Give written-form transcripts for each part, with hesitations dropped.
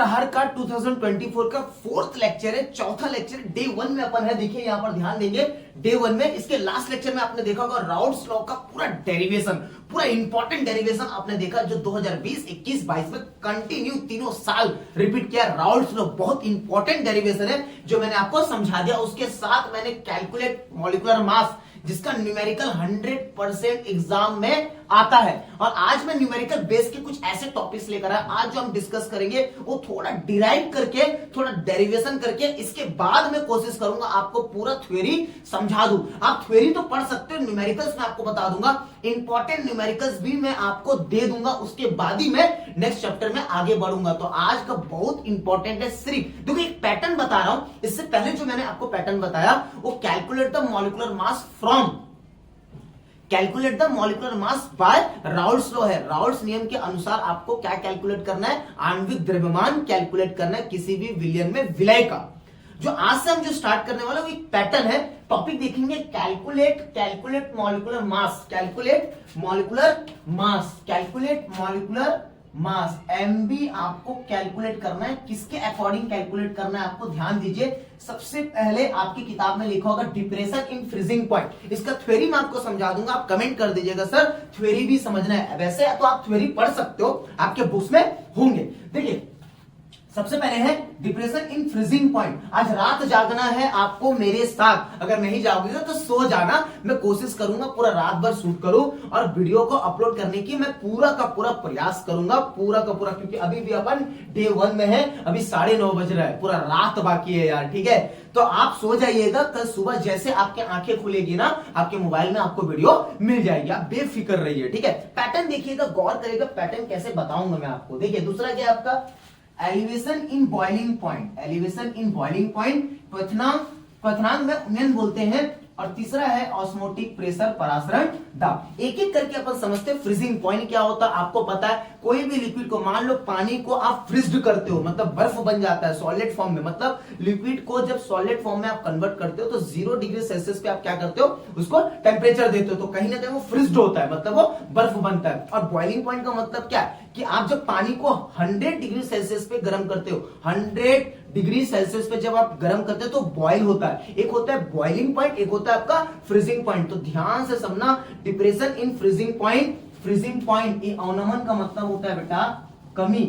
प्रहार का 2024 का फोर्थ लेक्चर है, चौथा लेक्चर डे 1 में अपन है। देखिए यहां पर ध्यान देंगे डे 1 में। इसके लास्ट लेक्चर में आपने देखा होगा राउल्ट्स लॉ का पूरा डेरिवेशन, पूरा इंपॉर्टेंट डेरिवेशन आपने देखा जो 2020, 21, 22 में कंटिन्यू तीनों साल रिपीट किया। राउल्ट्स लॉ बहुत इंपॉर्टेंट डेरिवेशन है जो मैंने आपको समझा दिया। उसके साथ मैंने कैलकुलेट मॉलिक्यूलर मास जिसका न्यूमेरिकल 100% एग्जाम में आता है। और आज मैं न्यूमेरिकल बेस के कुछ ऐसे टॉपिक्स लेकर आया। आज जो हम डिस्कस करेंगे वो थोड़ा डिराइव करके, थोड़ा डेरिवेशन करके, इसके बाद मैं कोशिश करूंगा आपको पूरा थ्योरी समझा दूं। आप थ्योरी तो पढ़ सकते हो, न्यूमेरिकल्स मैं आपको बता दूंगा, इंपॉर्टेंट न्यूमेरिकल्स भी मैं आपको दे दूंगा। उसके बाद ही मैं नेक्स्ट चैप्टर में आगे बढ़ूंगा। तो आज का बहुत इंपॉर्टेंट है। सिर्फ देखो एक पैटर्न बता रहा हूं। इससे पहले जो मैंने आपको पैटर्न बताया वो calculate the molecular mass from, calculate the molecular mass by Raoult's law है। राउल्ट्स नियम के अनुसार आपको क्या कैलकुलेट करना है? आणविक द्रव्यमान कैलकुलेट करना है किसी भी विलयन में विलय का। जो आज से हम जो स्टार्ट करने वाले वो एक पैटर्न है। टॉपिक देखेंगे calculate molecular mass, calculate molecular mass, calculate molecular mass. MB आपको कैलकुलेट करना है। किसके अकॉर्डिंग कैलकुलेट करना है आपको ध्यान दीजिए। सबसे पहले आपकी किताब में लिखा होगा डिप्रेशन इन फ्रीजिंग पॉइंट। इसका थ्योरी मैं आपको समझा दूंगा, आप कमेंट कर दीजिएगा सर थ्योरी भी समझना है। वैसे तो आप थ्योरी पढ़ सकते हो, आपके बुक्स में होंगे। देखिए सबसे पहले है डिप्रेशन इन फ्रीजिंग पॉइंट। आज रात जागना है आपको मेरे साथ। अगर नहीं जाओगे तो सो जाना। मैं कोशिश करूंगा पूरा रात भर शूट करूं और वीडियो को अपलोड करने की मैं पूरा का पूरा प्रयास करूंगा, पूरा का पूरा। क्योंकि अभी भी अपन डे 1 में है, अभी 9:30 बज रहा है, पूरा रात बाकी है यार, ठीक है। तो आप सो जाइएगा, कल सुबह जैसे आपके आंखें खुलेगी ना, आपके मोबाइल में आपको वीडियो मिल जाएगी। आप बेफिक्र रहिए, ठीक है। पैटर्न देखिएगा, गौर करिएगा, पैटर्न कैसे बताऊंगा मैं आपको। देखिए दूसरा क्या है आपका elevation in boiling point, elevation in boiling point, क्वथनांक में उन्नयन बोलते हैं। और तीसरा है ऑस्मोटिक प्रेशर, परासरण दाब। एक एक करके अपन समझते हैं। फ्रीजिंग पॉइंट क्या होता है आपको पता है। कोई भी लिक्विड को, मान लो पानी को आप फ्रीज्ड करते हो, मतलब बर्फ बन जाता है सॉलिड फॉर्म में। मतलब लिक्विड को जब सॉलिड फॉर्म में आप कन्वर्ट करते हो तो 0 डिग्री सेल्सियस पे आप क्या करते हो, उसको टेम्परेचर देते हो, तो कहीं ना कहीं वो फ्रीज्ड होता है, मतलब वो बर्फ बनता है। और बॉइलिंग पॉइंट का मतलब क्या है कि आप जब पानी को 100 डिग्री सेल्सियस पे गर्म करते हो, 100 डिग्री सेल्सियस पे जब आप गर्म करते हो तो बॉयल होता है। एक होता है बॉइलिंग पॉइंट, एक होता है आपका फ्रीजिंग पॉइंट। तो ध्यान से समझना, depression in freezing point, freezing point ये अवनमन का मतलब होता है बेटा कमी,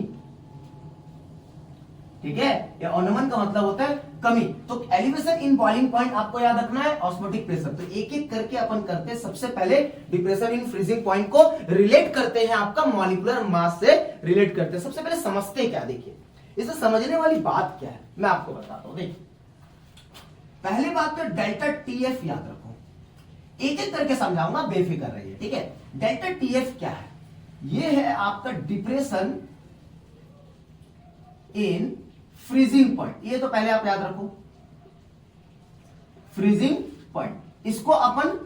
ठीक है। ये अवनमन का मतलब होता है कमी। तो एलिवेशन इन बॉइलिंग पॉइंट आपको याद रखना है, ऑस्मोटिक प्रेशर। तो एक एक करके अपन करते हैं। सबसे पहले डिप्रेशन इन फ्रीजिंग पॉइंट को रिलेट करते हैं, आपका मॉलिक्यूलर मास से रिलेट करते हैं। सबसे पहले समझते क्या, देखिए इसे समझने वाली बात क्या है मैं आपको बताता हूं। देखिए पहली बात तो डेल्टा टीएफ याद रखो, एक एक करके समझाऊंगा, बेफिक्र रहिए, ठीक है। डेल्टा टीएफ क्या है? ये है आपका डिप्रेशन इन फ्रीजिंग पॉइंट। ये तो पहले आप याद रखो, फ्रीजिंग पॉइंट। इसको अपन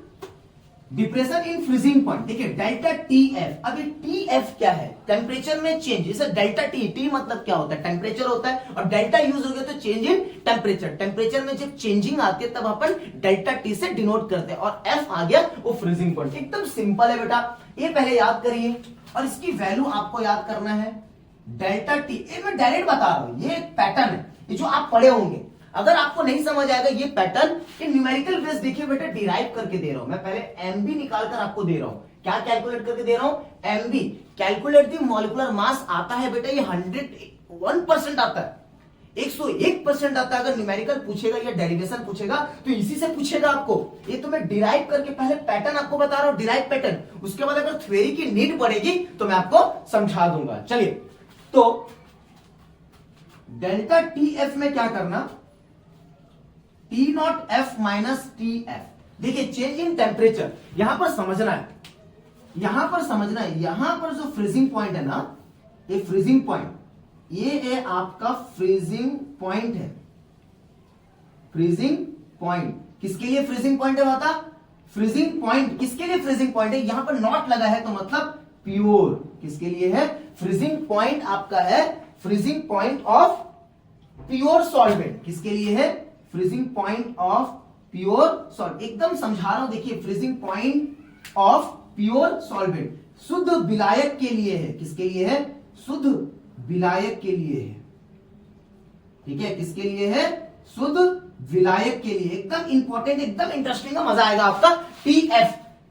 डिप्रेशन इन फ्रीजिंग पॉइंट, देखिए डेल्टा टीएफ। अब ये टीएफ क्या है? टेम्परेचर में चेंज। जैसे डेल्टा टी, टी मतलब क्या होता है? टेम्परेचर होता है। और डेल्टा यूज हो गया तो चेंज इन टेम्परेचर। टेम्परेचर में जब चेंजिंग आती है तब अपन डेल्टा टी से डिनोट करते हैं। और एफ आ गया वो फ्रीजिंग पॉइंट। एकदम सिंपल है बेटा, ये पहले याद करिए। और इसकी वैल्यू आपको याद करना है डेल्टा टी। ये मैं डायरेक्ट बता रहा हूं, ये एक पैटर्न है, ये जो आप पढ़े होंगे। अगर आपको नहीं समझ आएगा ये पैटर्न, ये न्यूमेरिकल बेस देखिए बेटा, डिराइव करके दे रहा हूं मैं। पहले एमबी निकालकर आपको दे रहा हूं। क्या कैलकुलेट करके दे रहा हूं? MB, calculate the molecular mass आता है बेटा, ये 101% आता है, 101% आता है। अगर न्यूमेरिकल पूछेगा या डेरिवेशन पूछेगा तो इसी से पूछेगा आपको। ये तो मैं डिराइव करके पहले पैटर्न आपको बता रहा हूं, डिराइव पैटर्न। उसके बाद अगर थ्योरी की नीड पड़ेगी तो मैं आपको समझा दूंगा। चलिए, तो डेल्टा टीएफ में क्या करना, T not F minus T F. देखिए चेंज इन टेम्परेचर यहां पर समझना है, यहां पर समझना है। यहां पर जो फ्रीजिंग पॉइंट है ना, ये फ्रीजिंग पॉइंट, ये है आपका फ्रीजिंग पॉइंट है। फ्रीजिंग पॉइंट किसके लिए फ्रीजिंग पॉइंट है बता? फ्रीजिंग पॉइंट किसके लिए फ्रीजिंग पॉइंट है? यहां पर नॉट लगा है तो मतलब प्योर। किसके लिए है? फ्रीजिंग पॉइंट आपका है freezing point of pure solvent. किसके लिए है? Freezing point of pure solvent. एकदम समझा रहा हूं, देखिए freezing point of pure solvent, शुद्ध विलायक के लिए है। किसके लिए है? शुद्ध विलायक के लिए है। ठीक है, किसके लिए है? शुद्ध विलायक के लिए। एकदम इंपॉर्टेंट, एकदम इंटरेस्टिंग है, मजा आएगा आपका।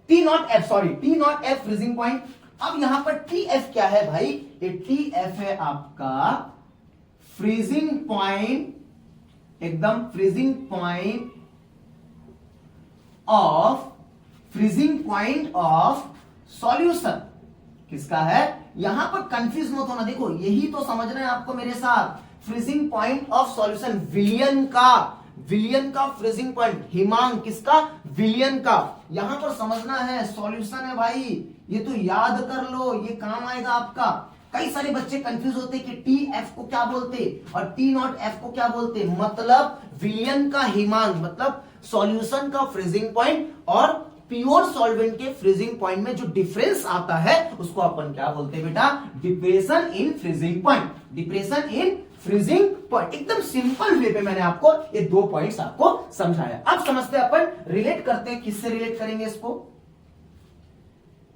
T not F freezing point. अब यहां पर टी एफ क्या है भाई? ये टी एफ है आपका फ्रीजिंग पॉइंट, एकदम फ्रीजिंग पॉइंट ऑफ सॉल्यूशन। किसका है? यहां पर कंफ्यूज मत होना, देखो यही तो समझना है आपको मेरे साथ। फ्रीजिंग पॉइंट ऑफ सॉल्यूशन विलियन का फ्रीजिंग पॉइंट। हिमांक किसका? विलियन का। यहां पर समझना है सॉल्यूशन है भाई, ये तो याद कर लो, ये काम आएगा आपका। कई सारे बच्चे कंफ्यूज होते कि टी एफ को क्या बोलते और टी नॉट एफ को क्या बोलते। मतलब विलियन का हिमांक, मतलब सॉल्यूशन का फ्रीजिंग पॉइंट और प्योर सॉल्वेंट के फ्रीजिंग पॉइंट में जो डिफरेंस आता है उसको अपन क्या बोलते हैं बेटा? Depression in freezing point. Depression in freezing point. एकदम सिंपल वे पे मैंने आपको ये 2 पॉइंट्स आपको समझाया। अब समझते हैं अपन, रिलेट करते हैं। किससे रिलेट करेंगे इसको?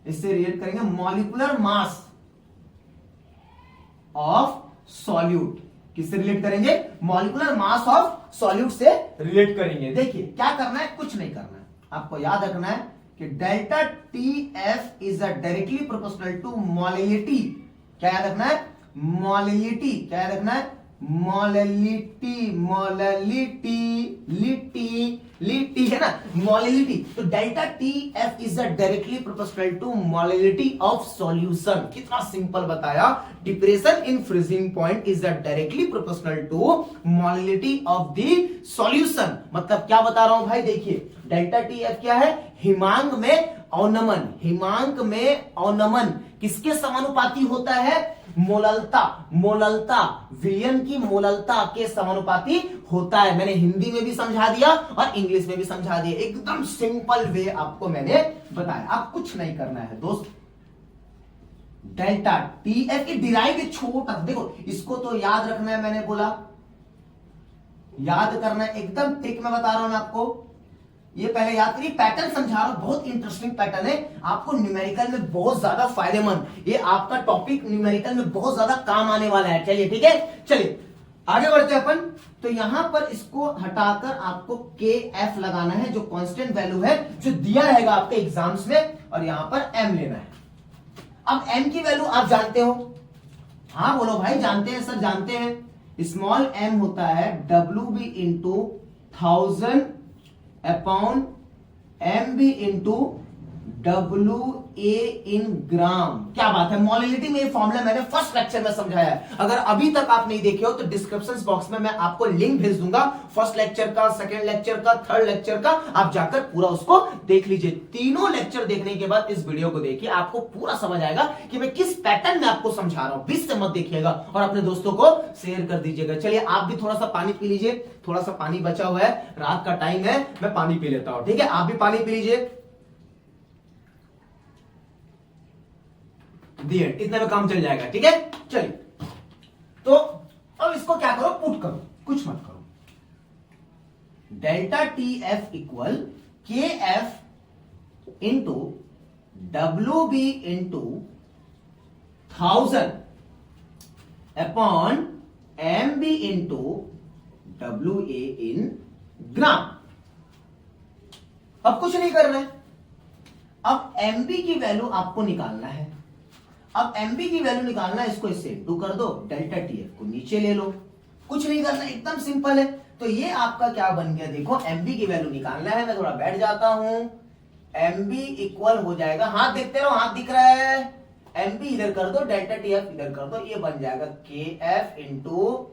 इससे रिलेट करेंगे मॉलिक्यूलर मास ऑफ सॉल्यूट। किससे रिलेट करेंगे? मॉलिक्यूलर मास ऑफ सॉल्यूट से रिलेट करेंगे। देखिए क्या करना है, कुछ नहीं करना है, आपको याद रखना है कि delta T F is directly proportional to molality. क्या याद रखना है? मोलैलिटी। क्या याद रखना है? लिटी है ना, मोलैलिटी। तो delta T F is directly proportional to molality of solution. कितना सिंपल बताया। Depression in freezing point is directly proportional to molality of the solution. मतलब क्या बता रहा हूं भाई? देखिए डेल्टा टी एफ क्या है? हिमांक में अवनमन। हिमांक में अवनमन किसके समानुपाती होता है? मोललता विलियन की मोललता के समानुपाती होता है। मैंने हिंदी में भी समझा दिया और इंग्लिश में भी समझा दिया। एकदम सिंपल वे आपको मैंने बताया। आप कुछ नहीं करना है दोस्त। डेल्टा टी एफ की डिराइव छोटा, देखो इसको तो याद रखना है, मैंने बोला याद करना है। एकदम ट्रिक में बता रहा हूं मैं आपको, ये पहले याद करिए। पैटर्न समझा रहा हूं, बहुत इंटरेस्टिंग पैटर्न है, आपको न्यूमेरिकल में बहुत ज्यादा फायदेमंद। ये आपका टॉपिक न्यूमेरिकल में बहुत ज्यादा काम आने वाला है। चलिए ठीक है, चलिए आगे बढ़ते हैं अपन। तो यहां पर इसको हटाकर आपको के एफ लगाना है, जो कांस्टेंट वैल्यू है जो दिया रहेगा आपके एग्जाम्स में, और यहां पर एम लेना है। अब एम की वैल्यू आप जानते हो? हाँ बोलो भाई, जानते हैं सर, जानते हैं। स्मॉल एम होता है W B into 1000 upon M B into W A in gram. क्या बात है, मोलैलिटी में ये फॉर्मूला मैंने फर्स्ट लेक्चर में समझाया है। अगर अभी तक आप नहीं देखे हो तो डिस्क्रिप्शन बॉक्स में मैं आपको लिंक भेज दूंगा, फर्स्ट लेक्चर का, सेकंड लेक्चर का, थर्ड लेक्चर का। आप जाकर पूरा उसको देख लीजिए। तीनों लेक्चर देखने के बाद इस वीडियो को देखिए, आपको पूरा समझ आएगा कि मैं किस पैटर्न में आपको समझा रहा हूं। बीच से मत देखिएगा और अपने दोस्तों को शेयर कर दीजिएगा। चलिए आप भी थोड़ा सा पानी पी लीजिए, थोड़ा सा पानी बचा हुआ है, रात का टाइम है, मैं पानी पी लेता हूं। ठीक है, आप भी पानी पी लीजिए। दिए, इतने में काम चल जाएगा। ठीक है, चलिए तो अब इसको क्या करो, पुट करो, कुछ मत करो। Delta T F equal K F into W B into 1000 upon M B into W A in gram. अब कुछ नहीं करना है, अब एम बी की वैल्यू आपको निकालना है। अब एमबी की वैल्यू निकालना है, इसको इससे इंटू कर दो, डेल्टा टीएफ को नीचे ले लो। कुछ नहीं करना, एकदम सिंपल है। तो ये आपका क्या बन गया, देखो एमबी की वैल्यू निकालना है। मैं थोड़ा बैठ जाता हूं। एमबी इक्वल हो जाएगा, हाथ देखते रहो, हाथ दिख रहा है। एमबी इधर कर दो, डेल्टा टीएफ इधर कर दो, ये बन जाएगा के F into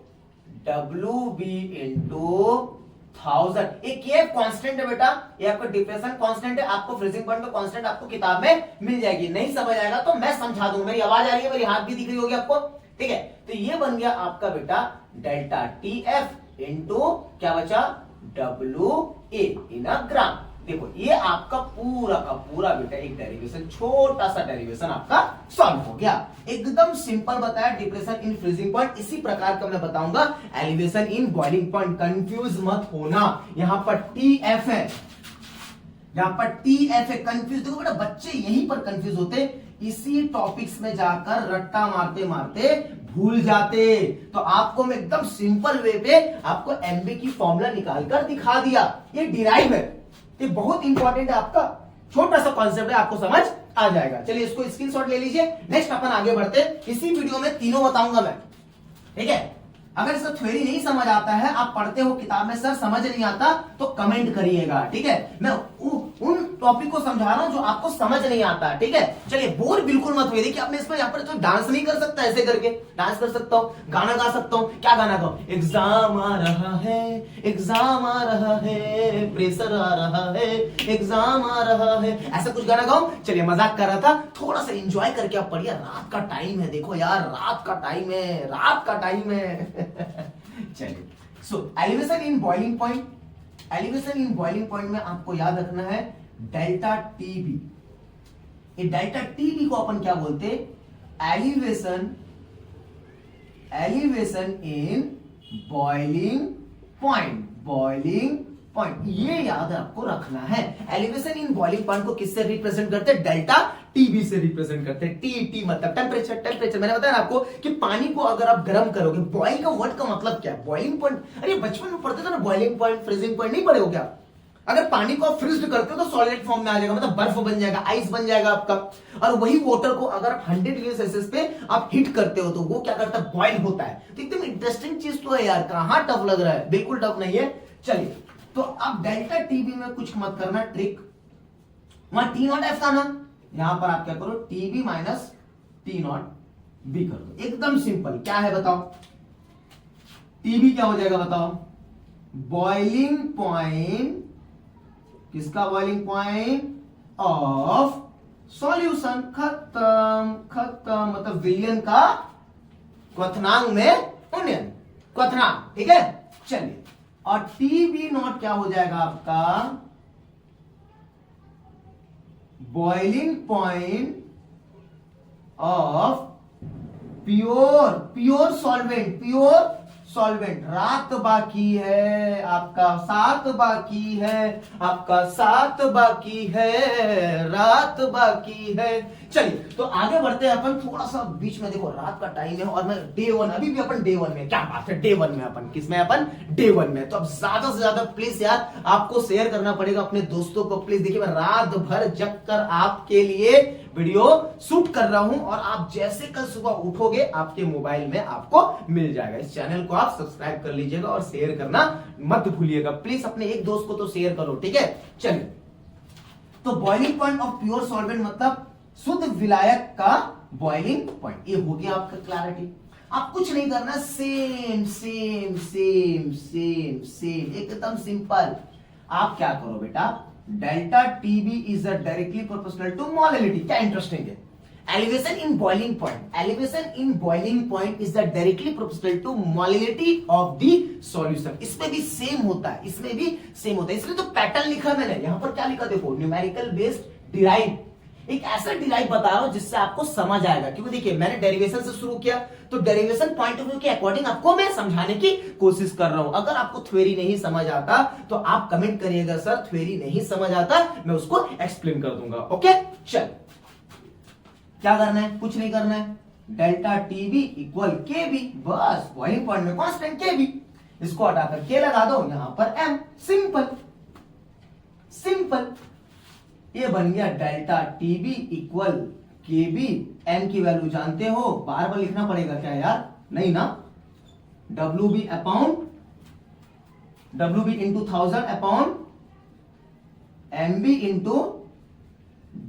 W B into 1000। ये केएफ कांस्टेंट है बेटा, ये आपका डिप्रेशन कांस्टेंट है। आपको फ्रीजिंग पॉइंट का कांस्टेंट आपको किताब में मिल जाएगी। नहीं समझ आएगा तो मैं समझा दूंगा। मेरी आवाज आ रही है, मेरी हाथ भी दिख रही होगी आपको। ठीक है, तो ये बन गया आपका बेटा डेल्टा टी एफ इंटू क्या बचा, डब्ल्यू ए इन अ ग्राम। देखो ये आपका पूरा का पूरा बेटा एक डेरिवेशन, छोटा सा डेरिवेशन आपका सॉल्व हो गया। एकदम सिंपल बताया, डिप्रेशन इन फ्रीजिंग पॉइंट। इसी प्रकार का मैं बताऊंगा elevation in boiling point. Confuse मत होना, यहां पर टी एफ है, यहां पर टी एफ है। कंफ्यूज देखो बेटा, बच्चे यहीं पर कंफ्यूज होते, इसी टॉपिक्स में जाकर रट्टा मारते मारते भूल जाते। तो आपको मैं एकदम सिंपल वे पे आपको एमबी की फॉर्मूला निकालकर दिखा दिया। ये डिराइव है, ये बहुत इंपॉर्टेंट है, आपका छोटा सा कॉन्सेप्ट है, आपको समझ आ जाएगा। चलिए इसको स्क्रीनशॉट ले लीजिए। नेक्स्ट अपन आगे बढ़ते, इसी वीडियो में तीनों बताऊंगा मैं, ठीक है। अगर इसका थ्योरी नहीं समझ आता है, आप पढ़ते हो किताब में सर समझ नहीं आता, तो कमेंट करिएगा, ठीक है। मैं उन टॉपिक को समझा रहा हूं जो आपको समझ नहीं आता, ठीक है। चलिए बोर बिल्कुल मत हुए। देखिए आपने इसमें यहाँ पर तो डांस नहीं कर सकता, ऐसे करके डांस कर सकता हूँ, गाना गा सकता हूँ। क्या गाना गाऊं? एग्जाम आ रहा है, एग्जाम आ रहा है, प्रेशर आ रहा है, एग्जाम आ रहा है, ऐसा कुछ गाना गाऊं? चलिए मजाक कर रहा था, थोड़ा सा एंजॉय करके आप पढ़िए। रात का टाइम है, देखो यार रात का टाइम है, रात का टाइम है। चलिए so elevation in boiling point, elevation in boiling point में आपको याद रखना है डेल्टा टीबी। ये डेल्टा टीबी को अपन क्या बोलते? Elevation, elevation in boiling point, boiling point, ये याद आपको रखना है। एलिवेशन इन बॉइलिंग पॉइंट को किससे रिप्रेजेंट करते हैं? डेल्टा टीबी से रिप्रेजेंट करते हैं। टी मतलब टेम्परेचर, टेम्परेचर मैंने बताया ना आपको कि पानी को अगर आप गर्म करोगे, बॉइल का वर्ड का मतलब क्या है? बॉइलिंग पॉइंट, अरे बचपन में पढ़ते थे ना बॉइलिंग पॉइंट, फ्रीजिंग पॉइंट, नहीं पढ़े हो क्या? अगर पानी को आप फ्रीज करते हो तो सॉलिड फॉर्म में आ जाएगा, मतलब बर्फ बन जाएगा, आइस बन जाएगा आपका। और वही वाटर को अगर आप 100 डिग्री सेल्सियस पे आप हीट करते हो तो वो क्या करता है? बॉइल होता है। तो एकदम इंटरेस्टिंग चीज तो है यार, कहां टफ लग रहा है? बिल्कुल टफ नहीं है। चलिए तो अब डेल्टा टीबी में कुछ मत करना, ट्रिक वहां टी नॉट एफ था ना, यहां पर आप क्या करो? TB minus T not be कर दो, एकदम सिंपल। क्या है बताओ? टीबी क्या हो जाएगा बताओ? बॉइलिंग पॉइंट, किसका बॉइलिंग पॉइंट? Of solution. खत्म, खत्म, मतलब विलियन का क्वथनांक में उन्नयन, क्वथनांक, ठीक है। चलिए और टीबी नॉट क्या हो जाएगा आपका? Boiling point of pure, pure solvent, pure solvent. रात बाकी है आपका, सात बाकी है आपका, सात बाकी है, रात बाकी है। चलिए तो आगे बढ़ते हैं अपन, थोड़ा सा बीच में देखो रात का टाइम है और मैं डे 1, अभी भी अपन डे 1 में, क्या बात है, डे 1 में अपन, किसमें अपन? डे 1 में। तो अब ज्यादा से ज्यादा प्लीज यार आपको शेयर करना पड़ेगा अपने दोस्तों को, प्लीज। देखिए मैं रात भर जग कर आपके लिए वीडियो शूट कर रहा हूं और आप जैसे कल सुबह उठोगे आपके मोबाइल में आपको मिल जाएगा। इस चैनल को आप सब्सक्राइब कर लीजिएगा और शेयर करना मत भूलिएगा, प्लीज। अपने एक दोस्त को तो शेयर करो, ठीक है। चलिए तो boiling point of pure solvent मतलब शुद्ध विलायक का बॉइलिंग पॉइंट, ये हो गया आपका क्लैरिटी। आप कुछ नहीं करना, same same same same same, एकदम सिंपल। आप क्या करो बेटा? Delta TB is directly proportional to molality. क्या इंटरेस्टिंग है? Elevation in boiling point, elevation in boiling point is directly proportional to molality of the solution. इसमें भी सेम होता है, इसमें भी सेम होता है, इसलिए तो पैटर्न लिखा मैंने। यहां पर क्या लिखा देखो? Numerical based derive. एक ऐसा डिराइव बता रहा हूं जिससे आपको समझ आएगा, क्योंकि देखिए मैंने डेरिवेशन से शुरू किया तो डेरिवेशन पॉइंट ऑफ व्यू के अकॉर्डिंग आपको मैं समझाने की कोशिश कर रहा हूं। अगर आपको थ्योरी नहीं समझ आता तो आप कमेंट करिएगा सर थ्योरी नहीं समझ आता, मैं उसको एक्सप्लेन कर दूंगा। ओके चल, क्या करना है? कुछ नहीं करना है। डेल्टा टीबी इक्वल के बी, बस बॉइलिंग पॉइंट में कांस्टेंट के बी, इसको हटाकर के लगा दो, यहां पर एम, सिंपल सिंपल। ये बन गया डेल्टा टीबी इक्वल के बी। एम की वैल्यू जानते हो, बार बार लिखना पड़ेगा क्या यार? नहीं ना। W B upon, W B into 1000 upon M B into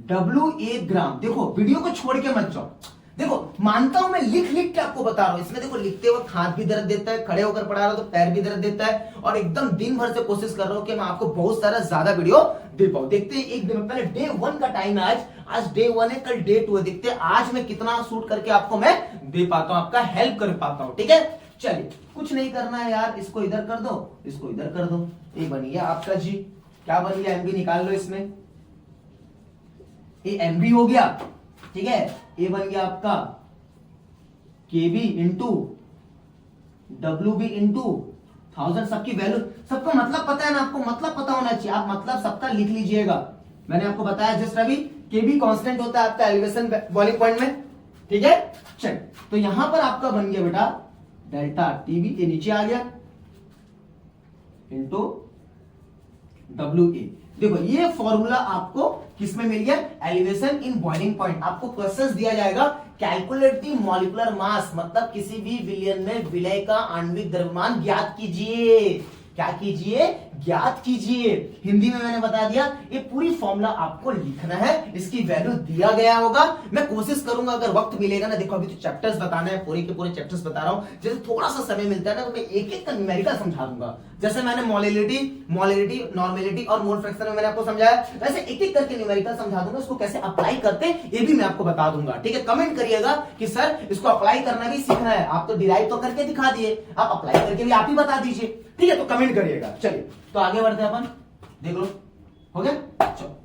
W A gram. देखो वीडियो को छोड़ के मत जाओ, देखो मानता हूं मैं लिख लिख के आपको बता रहा हूं। इसमें देखो लिखते वक्त हाथ भी दर्द देता है, खड़े होकर पढ़ा रहा तो पैर भी दर्द देता है, और एकदम दिन भर से कोशिश कर रहा हूं कि मैं आपको बहुत सारा ज्यादा वीडियो दे पाऊं। देखते हैं एक दिन में, पहले डे 1 का टाइम है आज डे 1 है, कल डे 2 है। देखते हैं आज मैं कितना शूट करके आपको मैं दे पाता हूं, आपका हेल्प कर पाता हूं, ठीक है। चलिए कुछ नहीं करना है यार, इसको इधर कर दो, इसको इधर कर दो, ये बन गया आपका जी। क्या बन गया? एमबी निकाल लो इसमें, ये एमबी हो गया, ठीक है। ये बन गया आपका केबी इंटू डब्ल्यू बी इंटू 1000। सबकी वैल्यू, सबका मतलब पता है ना आपको? मतलब पता होना चाहिए, आप मतलब सबका लिख लीजिएगा। मैंने आपको बताया जस्ट अभी केबी कांस्टेंट होता है आपका एलिवेशन बॉइलिंग पॉइंट में, ठीक है, चल तो यहां पर आपका बन गया बेटा डेल्टा टीबी, ये नीचे आ गया इंटू डब्ल्यू ए। देखो ये फॉर्मूला आपको किसमें मिल गया, एलिवेशन इन बॉइलिंग पॉइंट। आपको क्वेश्चंस दिया जाएगा कैलकुलेट द मॉलिक्यूलर मास, मतलब किसी भी विलयन में विलय का आणविक द्रव्यमान ज्ञात कीजिए। क्या कीजिए, ज्ञात कीजिए। हिंदी में मैंने बता दिया, ये पूरी फॉर्मूला आपको लिखना है, इसकी वैल्यू दिया गया होगा। मैं कोशिश करूंगा अगर वक्त मिलेगा ना, देखो अभी तो चैप्टर्स बताना है, पूरे के पूरे चैप्टर्स बता रहा हूं, जैसे थोड़ा सा समय मिलता है ना तो मैं एक एक का न्यूमेरिकल समझा दूंगा। जैसे मैंने मोलिलिटी, नॉर्मेलिटी और मोल फ्रैक्शन में मैंने आपको समझाया, वैसे एक एक करके न्यूमेरिकल समझा दूंगा। इसको कैसे अप्लाई करते ये भी मैं आपको बता दूंगा। ठीक है, कमेंट करिएगा कि सर इसको अप्लाई करना भी सीखना है। आप तो डिराइव तो करके दिखा दिए, आप अप्लाई करके भी आप ही बता दीजिए। ठीक है, तो कमेंट करिएगा। चलिए तो आगे बढ़ते हैं अपन, देख लो हो गया। चलो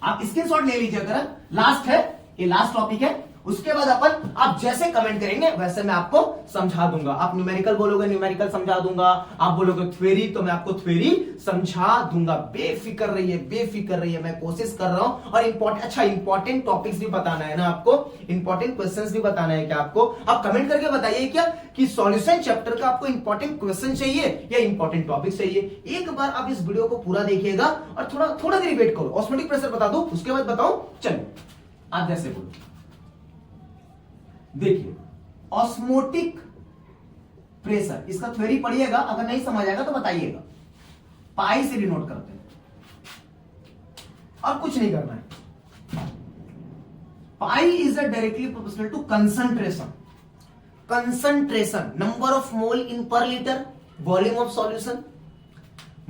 आप स्क्रीनशॉट ले लीजिए, अगर लास्ट है, ये लास्ट टॉपिक है। उसके बाद अपन आप जैसे कमेंट करेंगे वैसे मैं आपको समझा दूंगा। आप न्यूमेरिकल बोलोगे, न्यूमेरिकल समझा दूंगा। आप बोलोगे थ्योरी, तो मैं आपको थ्योरी समझा दूंगा। बेफिक्र रहिए, बेफिक्र रहिए, मैं कोशिश कर रहा हूं। और इंपॉर्टेंट टॉपिक्स भी बताना है ना आपको, इंपॉर्टेंट क्वेश्चंस भी बताना है क्या आपको। आप कमेंट करके बताइए क्या कि सॉल्यूशन चैप्टर का आपको इंपॉर्टेंट क्वेश्चन चाहिए या इंपॉर्टेंट टॉपिक चाहिए। एक बार आप इस वीडियो को पूरा देखिएगा और थोड़ा देर वेट करो। ऑस्मोटिक प्रेशर बता दो, उसके बाद बताओ। चलो आप जैसे बोलो, देखिए ऑस्मोटिक प्रेशर, इसका थ्योरी पढ़िएगा, अगर नहीं समझ आएगा तो बताइएगा। पाई से डिनोट करते हैं और कुछ नहीं करना है। Pi is directly proportional to concentration. Concentration number of mole in per litre, volume of solution.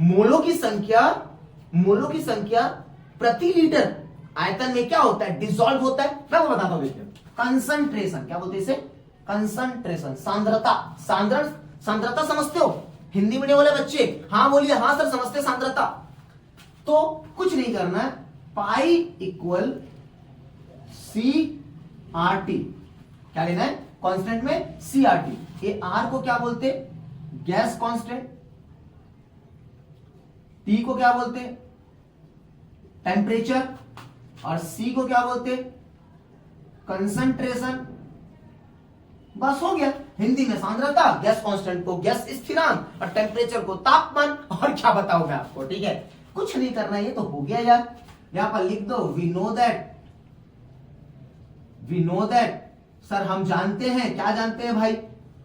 मोलों की संख्या प्रति लीटर आयतन में क्या होता है, डिसॉल्व होता है। मैं वो बताता हूं, देखिए कंसंट्रेशन क्या बोलते हैं इसे, कंसंट्रेशन, सांद्रता। सांद्रता समझते हो हिंदी मीडियम वाले बच्चे? हाँ बोलिए, हाँ सर समझते सांद्रता। तो कुछ नहीं करना है, pi equal C R T. क्या लेना है, कांस्टेंट में सी आर टी। ये आर को क्या बोलते, गैस कांस्टेंट। टी को क्या बोलते, टेम्परेचर। और सी को क्या बोलते, कंसंट्रेशन। बस हो गया। हिंदी में सांद्रता, गैस कांस्टेंट को गैस स्थिरांक और टेम्परेचर को तापमान। और क्या बताऊं मैं आपको, ठीक है, कुछ नहीं करना, ये तो हो गया यार। यहां पर लिख दो वी नो दैट। सर हम जानते हैं, क्या जानते हैं भाई,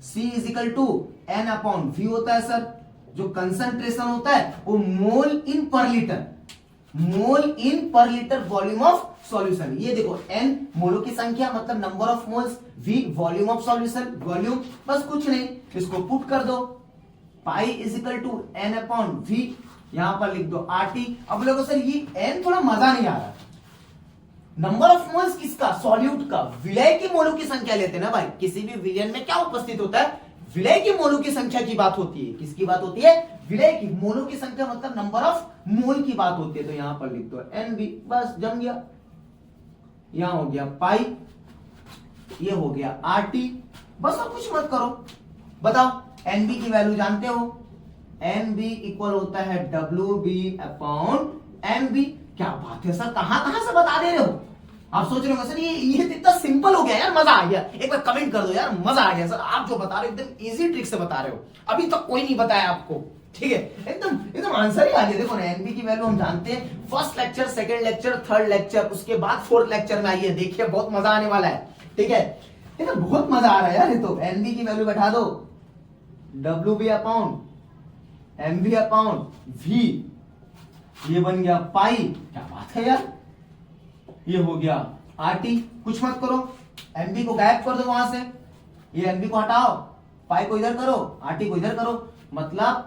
C is equal to N upon V होता है सर। जो कंसंट्रेशन होता है वो मोल in per litre volume of solution. ये देखो n मोलों की संख्या मतलब number of moles, v volume of solution, volume. बस कुछ नहीं, इसको पुट कर दो, pi is equal to n upon v। यहां पर लिख दो RT। अब लोगों सर ये n थोड़ा मजा नहीं आ रहा। नंबर ऑफ मोल्स किसका, सॉल्यूट का। विलय की मोलों की संख्या लेते हैं ना भाई, किसी भी विलयन में क्या उपस्थित होता है, विलय की मोलों की संख्या की बात होती है। किसकी बात होती है, विलय की। मोलों की संख्या मतलब नंबर ऑफ मोल की बात होती है। तो यहां पर लिख दो NB, बस जम गया। यहां हो गया पाई, ये हो गया RT। बस और कुछ मत करो। बताओ NB की वैल्यू जानते हो, NB इक्वल होता है WB अपॉन MB। क्या बात है सर, कहां से बता दे रहे हो। आप सोच रहे हो सर ये तो इतना सिंपल हो गया यार, मजा आ गया। एक बार कमेंट कर दो यार, मजा आ गया सर। आप जो बता रहे हो एकदम इजी ट्रिक से बता रहे हो, अभी तक कोई नहीं बताया आपको। ठीक है, एकदम आंसर ही आ गया। देखो ना एनबी की वैल्यू हम जानते हैं, first lecture, second lecture, third lecture, उसके बाद फोर्थ लेक्चर में आइए, देखिए बहुत मजा आने वाला है। ठीक है, बहुत मजा आ रहा है यार। ये तो एनबी की वैल्यू बैठा दो, WB upon MB upon V, ये बन गया पाई। क्या बात है यार, ये हो गया RT। कुछ मत करो, MB को गायब कर दो वहां से, ये MB को हटाओ, पाई को इधर करो, RT को इधर करो, मतलब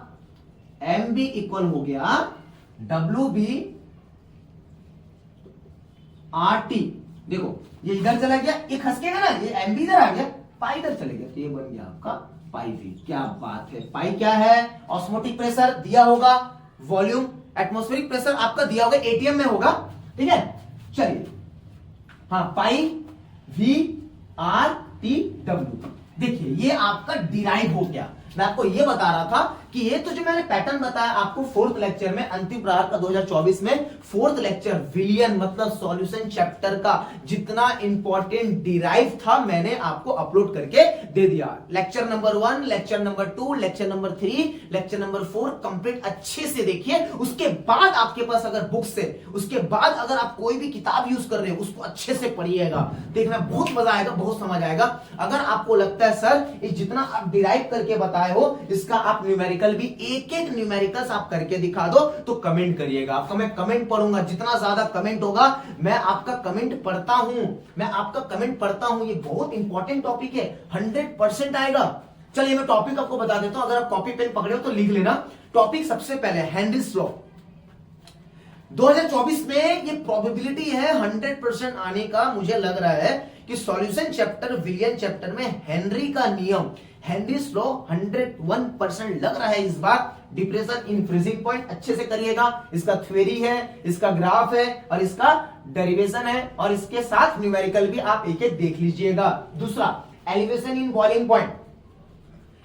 MB इक्वल हो गया WB RT। देखो ये इधर चला गया, ये खसकेगा ना, ये MB इधर आ गया, पाई इधर चले गया, तो ये बन गया आपका पाई V। क्या बात है, पाई क्या है, ऑस्मोटिक प्रेशर दिया होगा, वॉल्यूम एटमॉस्फेरिक प्रेशर आपका दिया होगा, ATM में होगा। ठीक है, चलिए हाँ, पाई V RT W। देखिए ये आपका डिराइव हो गया। मैं आपको ये बता रहा था कि ये तो जो मैंने पैटर्न बताया आपको फोर्थ लेक्चर में, अंतिम प्रहार का 2024 में फोर्थ लेक्चर विलियन मतलब सॉल्यूशन चैप्टर का जितना इंपॉर्टेंट डिराइव था मैंने आपको अपलोड करके दे दिया। Lecture number 1, lecture number 2, lecture number 3, lecture number 4 complete अच्छे से देखिए। उसके बाद आपके पास अगर बुक्स है, उसके बाद अगर आप कोई भी किताब यूज कर रहे हो उसको अच्छे से पढ़िएगा, देखना बहुत मजा आएगा, बहुत समझ आएगा। अगर आपको लगता है सर ये जितना आप डिराइव करके बताए हो इसका आप न्यूमेरिकल भी एक एक न्यूमेरिकल्स आप करके दिखा दो तो कमेंट करिएगा। आपका मैं कमेंट पढ़ूंगा, जितना ज्यादा कमेंट होगा मैं आपका कमेंट पढ़ता हूं, मैं आपका कमेंट पढ़ता हूं। ये बहुत इंपॉर्टेंट टॉपिक है, 100% आएगा। चलिए मैं टॉपिक आपको बता देता हूं, अगर आप कॉपी पेन पकड़े हो तो लिख लेना। टॉपिक सबसे पहले हेनरीज लॉ। 2024 में ये प्रोबेबिलिटी है 100% आने का। मुझे लग रहा है कि सॉल्यूशन चैप्टर विलियन चैप्टर में हेनरी का नियम, हेनरीज लॉ 101% लग रहा है इस बार। डिप्रेशन इन फ्रीजिंग पॉइंट अच्छे से करिएगा। इसका थ्योरी है, इसका ग्राफ है और इसका डेरिवेशन है और इसके साथ न्यूमेरिकल भी आप एक एक देख लीजिएगा। दूसरा elevation in boiling point,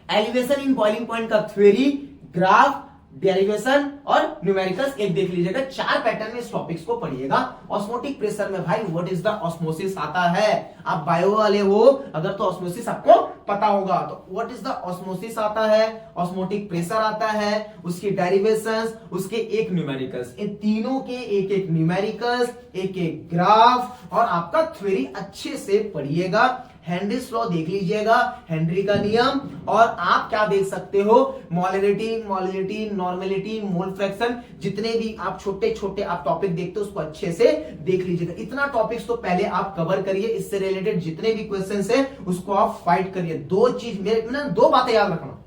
elevation in boiling point का थ्योरी, ग्राफ, डेरिवेशन और न्यूमेरिकल्स एक देख लीजिएगा। 4 पैटर्न में इस टॉपिक्स को पढ़िएगा। ऑस्मोटिक प्रेशर में भाई व्हाट इज द ऑस्मोसिस आता है। आप बायो वाले हो अगर तो ऑस्मोसिस आपको पता होगा, तो व्हाट इज द ऑस्मोसिस आता है, ऑस्मोटिक प्रेशर आता है, उसकी डेरिवेशंस, उसके एक न्यूमेरिकल्स, इन तीनों के एक एक न्यूमेरिकल्स, एक एक ग्राफ और आपका थ्योरी अच्छे से पढ़िएगा। हेनरीज लॉ देख लीजिएगा, हेनरी का नियम, और आप क्या देख सकते हो, मोलैलिटी, नॉर्मेलिटी, मोल फ्रैक्शन, जितने भी आप छोटे छोटे आप टॉपिक देखते हो उसको अच्छे से देख लीजिएगा। इतना टॉपिक्स तो पहले आप कवर करिए, इससे रिलेटेड जितने भी क्वेश्चंस है उसको आप फाइट करिए। 2 चीज मेरे 2 बातें याद रखना,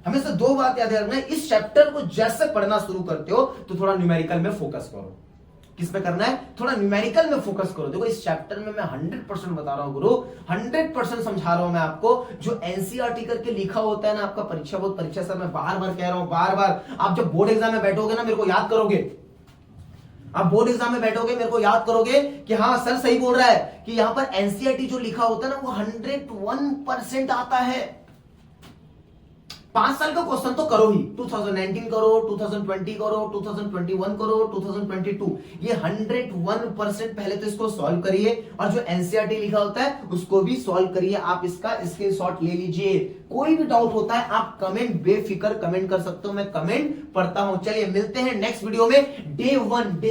हमेशा 2 बात याद रखना। इस चैप्टर को जैसे पढ़ना शुरू करते हो तो थोड़ा न्यूमेरिकल में फोकस करो। किस पे करना है, थोड़ा न्यूमेरिकल में फोकस करो। देखो इस चैप्टर में मैं 100% बता रहा हूं गुरु, 100% समझा रहा हूं मैं आपको। जो एनसीईआरटी करके लिखा होता है ना आपका परीक्षा बोर्ड परीक्षा सर, मैं बार बार कह रहा हूं, बार बार आप जब बोर्ड एग्जाम में बैठोगे ना मेरे को याद करोगे, आप बोर्ड एग्जाम में बैठोगे मेरे को याद करोगे कि हाँ सर सही बोल रहा है कि यहां पर एनसीईआरटी जो लिखा होता है ना वो 101% आता है। 5 साल का क्वेश्चन तो करो ही, 2019 करो, 2020 करो, 2021 करो, 2022, ये 101% पहले तो इसको सॉल्व करिए और जो एनसीईआरटी लिखा होता है उसको भी सॉल्व करिए। आप इसका स्क्रीनशॉट ले लीजिए। कोई भी डाउट होता है आप कमेंट बेफिक्र कमेंट कर सकते हो, मैं कमेंट पढ़ता हूं। चलिए मिलते हैं नेक्स्ट वीडियो में। डे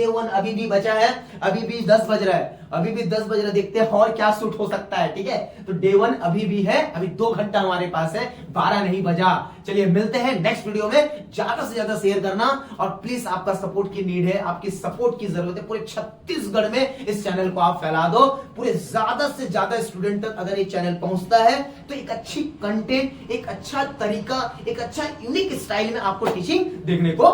वन अभी भी बचा है, अभी भी 10 बज रहा है, अभी भी 10 बज रहा है, देखते हैं और क्या शूट हो सकता है। ठीक है, तो डे 1 अभी भी है, अभी 2 घंटा हमारे पास है, 12 नहीं बजा। चलिए मिलते हैं नेक्स्ट वीडियो में। ज्यादा से ज्यादा शेयर करना और प्लीज आपका सपोर्ट की नीड है, आपकी सपोर्ट की जरूरत है। पूरे छत्तीसगढ़ में इस चैनल को आप फैला दो, पूरे ज्यादा से ज्यादा स्टूडेंट तक अगर ये चैनल पहुंचता है तो एक अच्छी कंटेंट, एक अच्छा तरीका, एक अच्छा यूनिक स्टाइल में आपको टीचिंग देखने को